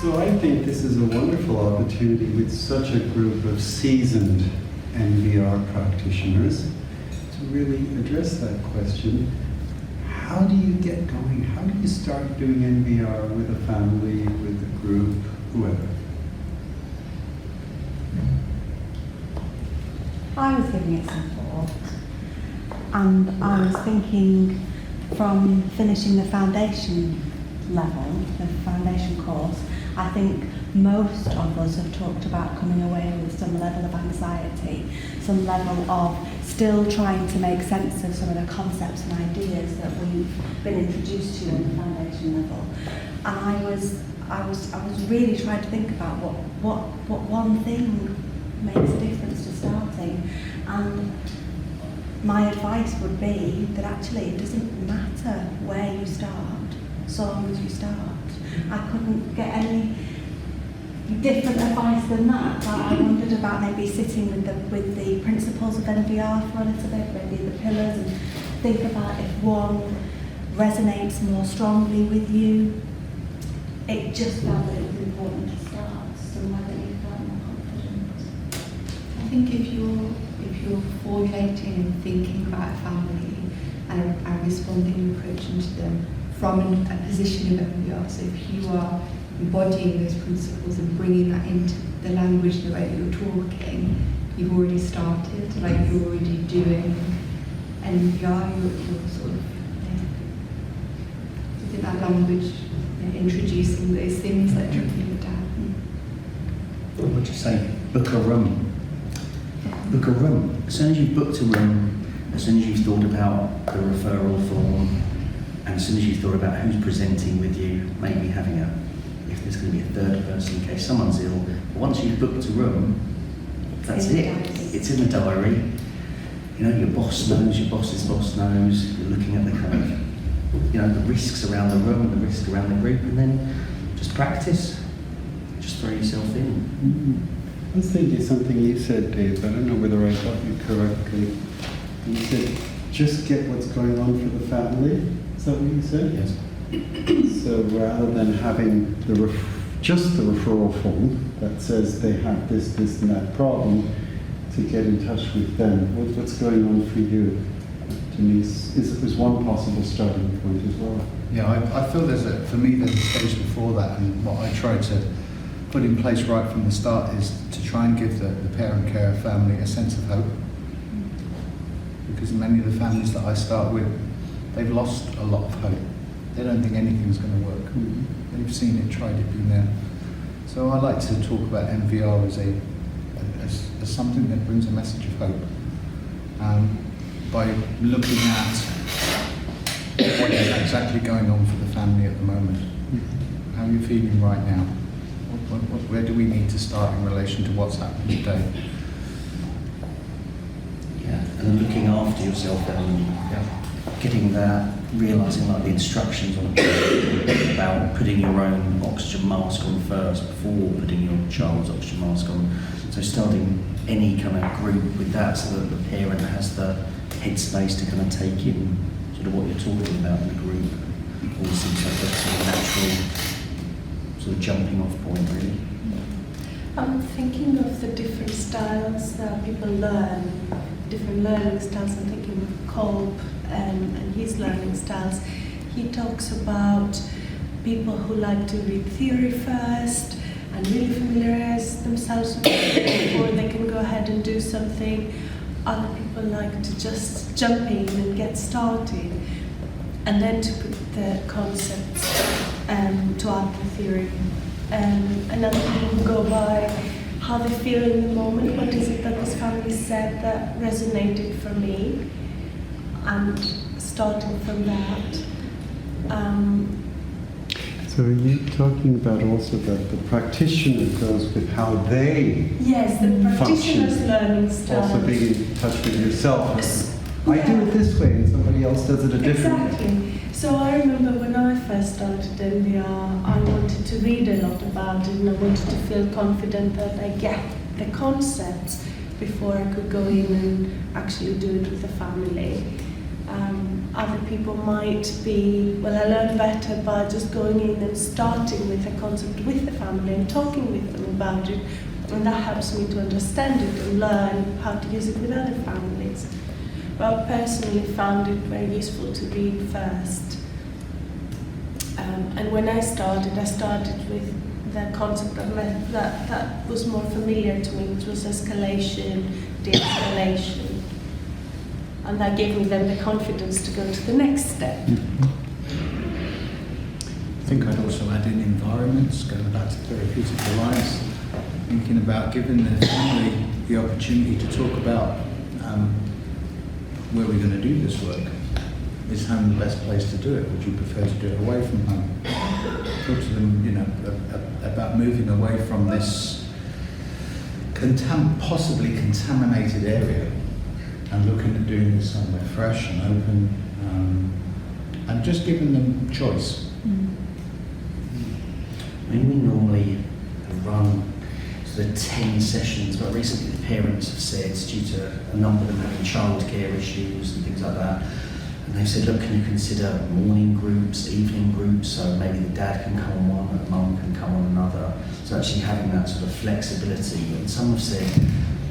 So I think this is a wonderful opportunity with such a group of seasoned NVR practitioners to really address that question. How do you get going? How do you start doing NVR with a family, with a group, whoever? I was giving it some thought, and I was thinking from finishing the foundation level, the foundation course, I think most of us have talked about coming away with some level of anxiety, some level of still trying to make sense of some of the concepts and ideas that we've been introduced to on the foundation level. And I was really trying to think about what one thing makes a difference to starting. And my advice would be that actually it doesn't matter where you start, so long as you start. I couldn't get any different advice than that. I wondered about maybe sitting with the principles of NVR for a little bit, maybe the pillars, and think about if one resonates more strongly with you. It just felt that it was important to start somewhere that you felt more confident. I think if you're formulating and thinking about a family and responding and approaching to them from a position of NVR, so if you are embodying those principles and bringing that into the language, the way that you're talking, you've already started, like you're already doing NVR, you're sort of, I think that language, introducing those things, like dripping it down. What would you say? Book a room. Book a room. As soon as you've booked a room, as soon as you've thought about the referral form, and as soon as you've thought about who's presenting with you, maybe having if there's going to be a third person in case someone's ill, but once you've booked a room, that's it. It's in the diary. You know, your boss knows, your boss's boss knows, you're looking at the kind of, you know, the risks around the room, the risks around the group, and then just practice. Just throw yourself in. Mm-hmm. I was thinking something you said, Dave. I don't know whether I got you correctly. You said, just get what's going on for the family. Is that what you said? Yes. So rather than having just the referral form that says they have this, and that problem, to get in touch with them. What's going on for you, Denise? Is one possible starting point as well? Yeah, I feel for me there's a stage before that, and what I try to put in place right from the start is to try and give the parent care family a sense of hope. Because many of the families that I start with, they've lost a lot of hope. They don't think anything's going to work. Mm-hmm. They've seen it, tried it, been there. So I like to talk about NVR as something that brings a message of hope. By looking at what is exactly going on for the family at the moment. Mm-hmm. How are you feeling right now? Where do we need to start in relation to what's happening today? Yeah, and then looking after yourself and getting that, realising like the instructions on it about putting your own oxygen mask on first before putting your child's oxygen mask on. So starting any kind of group with that so that the parent has the headspace to kind of take in sort of what you're talking about in the group. All seems like a sort of natural sort of jumping off point really. I'm thinking of the different styles that people learn, different learning styles. I'm thinking of Kolb and his learning styles. He talks about people who like to read theory first and really familiarize themselves with it before they can go ahead and do something. Other people like to just jump in and get started, and then to put the concepts to add the theory. And other people go by how they feel in the moment. What is it that this family said that resonated for me? And starting from that. So are you talking about also that the practitioner goes with how they Yes, the practitioner's function, learning style. also being in touch with yourself. I do it this way and somebody else does it a different way. Exactly. So I remember when I first started NVR, I wanted to read a lot about it and I wanted to feel confident that I get the concepts before I could go in and actually do it with the family. Other people might be, well, I learn better by just going in and starting with a concept with the family and talking with them about it, and that helps me to understand it and learn how to use it with other families. But I personally found it very useful to read first. And when I started with the concept of method that was more familiar to me, which was escalation, de-escalation. And that gave me then the confidence to go to the next step. I think I'd also add in environments, going back to therapeutic alliance, thinking about giving the family the opportunity to talk about where we're going to do this work. Is home the best place to do it? Would you prefer to do it away from home? Talk to them, you know, about moving away from this possibly contaminated area and looking at doing this somewhere fresh and open, and just giving them choice. I mean, we normally run sort of 10 sessions, but recently the parents have said, due to a number of them having childcare issues and things like that, and they've said, look, can you consider morning groups, evening groups, so maybe the dad can come on one and the mum can come on another. So actually having that sort of flexibility. And some have said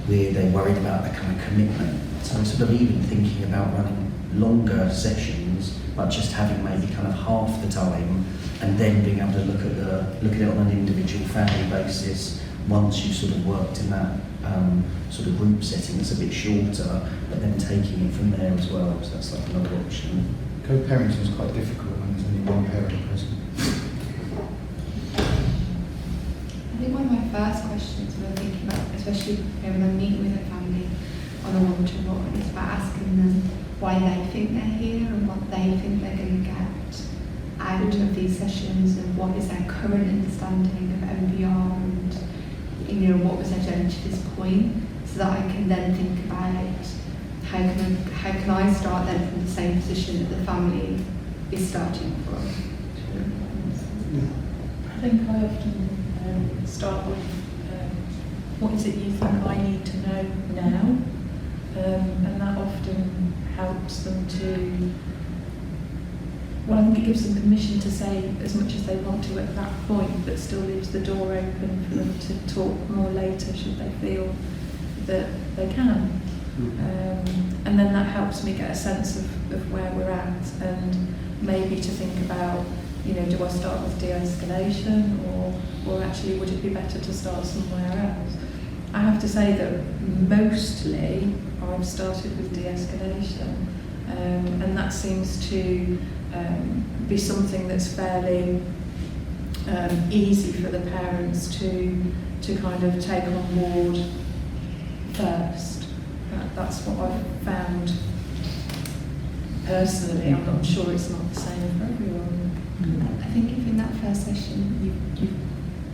they're worried about that kind of commitment. So I'm sort of even thinking about running longer sessions, but just having maybe kind of half the time, and then being able to look at it on an individual family basis once you've sort of worked in that sort of group setting that's a bit shorter, but then taking it from there as well. So that's like another option. Co-parenting is quite difficult when there's only one parent present. I think one of my first questions when I'm thinking about, especially when I'm meeting with a family on a one-to-one, is about asking them why they think they're here and what they think they're going to get out of these sessions, and what is their current understanding of NVR, and what was their journey to this point, so that I can then think about how can I start then from the same position that the family is starting from. I think I often start with what is it you think I need to know now, and that often helps them to, well, I think it gives them permission to say as much as they want to at that point, but still leaves the door open for them to talk more later should they feel that they can. And then that helps me get a sense of where we're at, and maybe to think about, do I start with de-escalation, or actually would it be better to start somewhere else? I have to say that mostly I've started with de-escalation, and that seems to be something that's fairly easy for the parents to kind of take on board first. That's what I've found personally. I'm not sure it's not the same for everyone. I think if in that first session you're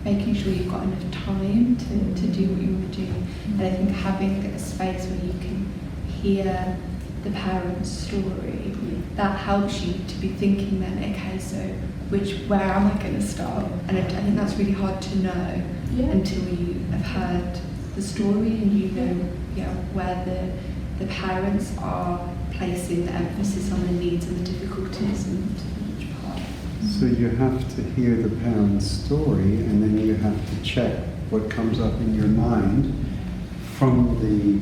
making sure you've got enough time to do what you want to do, and I think having a space where you can hear the parent's story, that helps you to be thinking then, okay, so where am I going to start? And I think that's really hard to know until you have heard the story and where the parents are placing the emphasis on the needs and the difficulties in each part. So you have to hear the parent's story, and then you have to check what comes up in your mind from the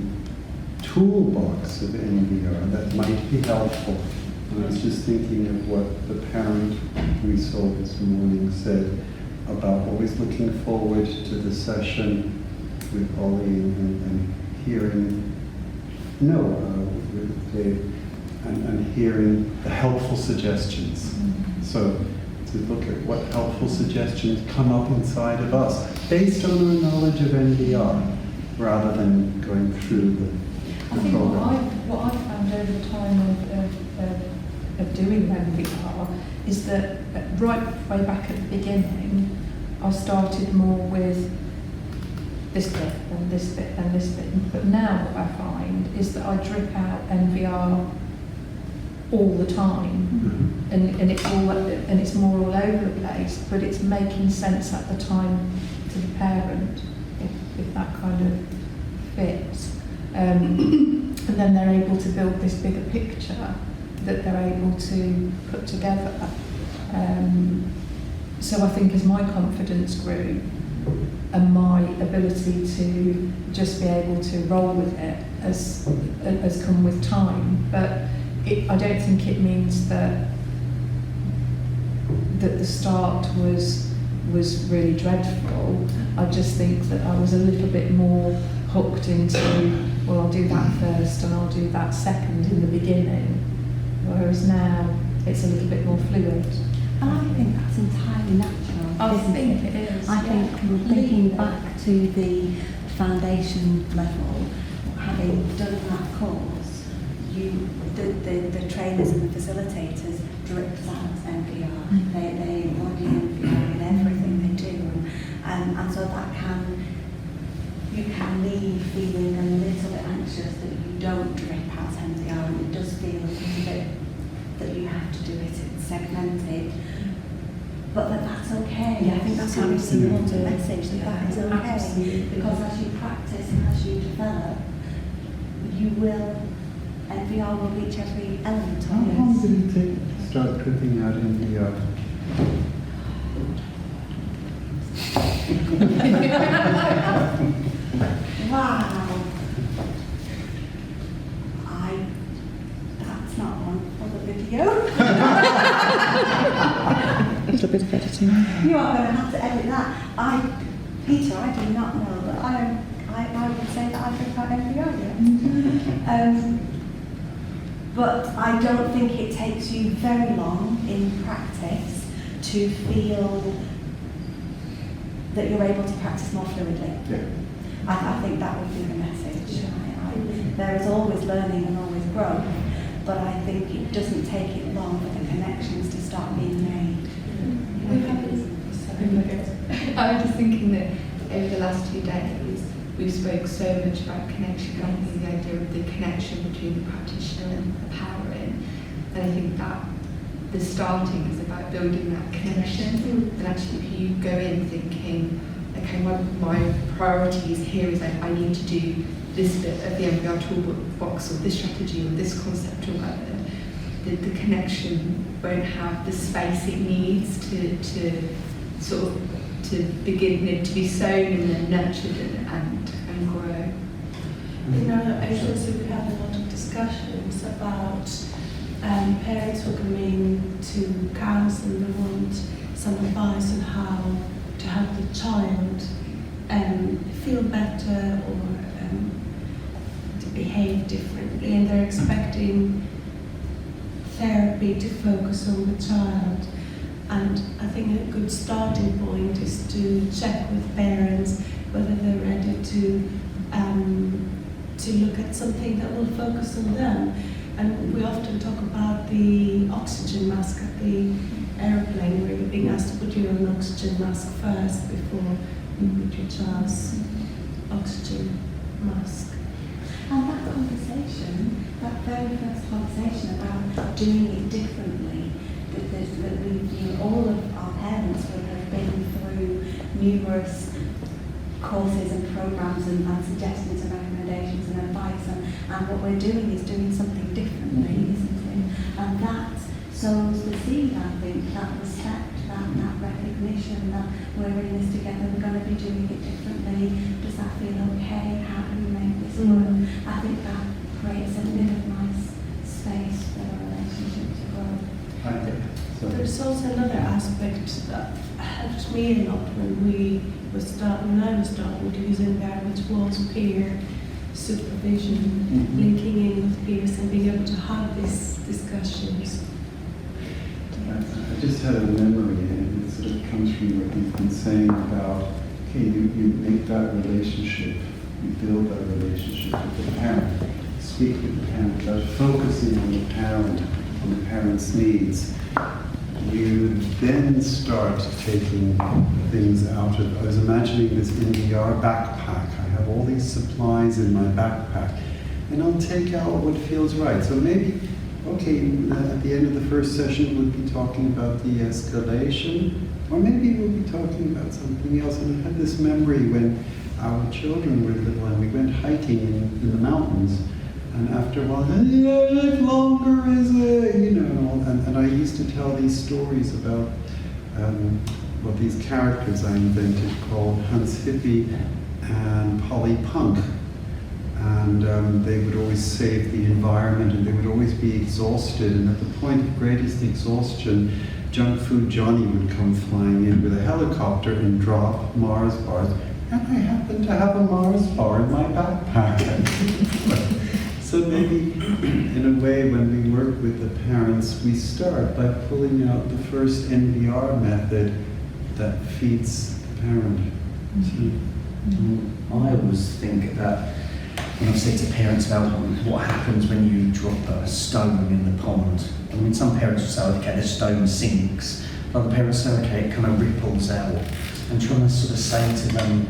toolbox of NVR that might be helpful. And I was just thinking of what the parent we saw this morning said about always looking forward to the session with Ollie and hearing, with Dave, and hearing the helpful suggestions. So to look at what helpful suggestions come up inside of us based on our knowledge of NVR, rather than going through the I think program. what I've found over the time of doing NVR is that right way back at the beginning, I started more with this bit and this bit and this bit. But now what I find is that I drip out NVR all the time, and it's more all over the place. But it's making sense at the time to the parent, if that kind of fits. And then they're able to build this bigger picture that they're able to put together. So I think as my confidence grew and my ability to just be able to roll with it has come with time. But I don't think it means that the start was really dreadful. I just think that I was a little bit more hooked into, well, I'll do that first and I'll do that second in the beginning, whereas now it's a little bit more fluid. And I think that's entirely natural. I isn't think it? it is, I think yeah. thinking back to the foundation level, having done that course, the trainers and the facilitators dripped out NVR. They embody NVR in everything they do, and so that you can leave feeling a little bit anxious that you don't drip out NVR, and it does feel a little bit that you have to do it. It's segmented. But that's okay. Yes, I think that's a really absolutely. important message, that is okay. Absolutely. Because as you practice and as you develop, NVR will reach every element How of long it. did it take to start dripping out NVR? Wow. That's not one for the video. A little bit of editing. You are going to have to edit that. Peter, I do not know, but I would say that I drip out NVR, yeah. But I don't think it takes you very long in practice to feel that you're able to practice more fluidly. Yeah. I think that would be the message. There is always learning and always growth, but I think it doesn't take it long for the connections to start being made. I was just thinking that over the last 2 days, we've spoke so much about connection, and the idea of the connection between the practitioner and the powering. And I think that the starting is about building that connection. And actually, if you go in thinking, okay, my priorities here is I need to do this bit of the NVR toolbox or this strategy or this conceptual method, the connection won't have the space it needs to sort of to begin to be sown and then nurtured and grow. In our agency, we have a lot of discussions about parents who come in to counsel and want some advice on how to help the child feel better or to behave differently, and they're expecting therapy to focus on the child. And I think a good starting point is to check with parents whether they're ready to look at something that will focus on them. And we often talk about the oxygen mask at the airplane, where you're being asked to put your own oxygen mask first before you put your child's oxygen mask. And that conversation, that very first conversation about doing it differently, that all of our parents will have been through numerous courses and programs and suggestions and recommendations and advice, and what we're doing is doing something differently, isn't it? And that sows the seed, I think, that respect, that recognition that we're in this together, we're going to be doing it differently. Does that feel okay? How can we make this work? I think that creates a bit of nice space for the relationship to grow. There's also another aspect that helped me a lot when I was starting to use NVR, which was peer supervision, linking in with peers and being able to have these discussions. I just had a memory, and it sort of comes from what you've been saying about, okay, you make that relationship, you build that relationship with the parent, speak with the parent, about focusing on the parent, on the parent's needs. You then start taking things out of, I was imagining this NVR backpack. I have all these supplies in my backpack, and I'll take out what feels right. So maybe, okay, at the end of the first session, we'll be talking about the escalation, or maybe we'll be talking about something else. And I had this memory when our children were little and we went hiking in the mountains, And after a while, yeah, longer is it? You know, and I used to tell these stories about these characters I invented called Hans Hippie and Polly Punk. And they would always save the environment, and they would always be exhausted. And at the point of greatest exhaustion, Junk Food Johnny would come flying in with a helicopter and drop Mars bars. And I happen to have a Mars bar in my backpack. So maybe, in a way, when we work with the parents, we start by pulling out the first NVR method that feeds the parent. I always think that when I say to parents about what happens when you drop a stone in the pond. I mean, some parents will say, okay, the stone sinks. Other parents say, okay, it kind of ripples out. And trying to sort of say to them,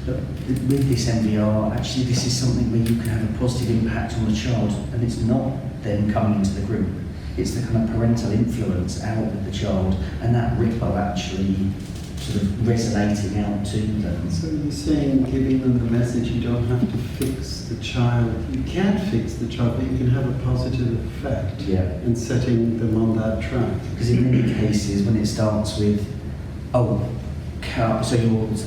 that with this NVR, actually this is something where you can have a positive impact on the child, and it's not them coming into the group. It's the kind of parental influence out with the child, and that ripple actually sort of resonating out to them. So you're saying, giving them the message, you don't have to fix the child. You can't fix the child, but you can have a positive effect in setting them on that track. Because in many cases, when it starts with, so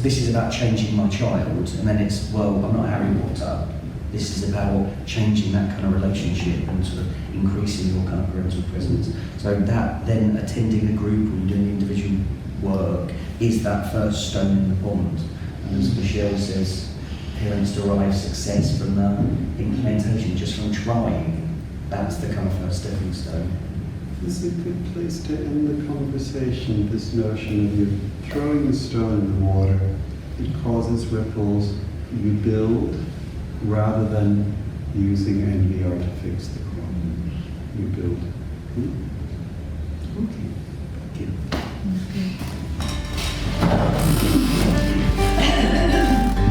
this is about changing my child, and then it's, well, I'm not Harry Potter. This is about changing that kind of relationship and sort of increasing your kind of parental presence. So that then attending a group or doing individual work is that first stone in the pond. And as Michelle says, parents derive success from the implementation, just from trying. That's the kind of first stepping stone. This is a good place to end the conversation, this notion of you throwing a stone in the water, it causes ripples, you build, rather than using NVR to fix the problem. You build.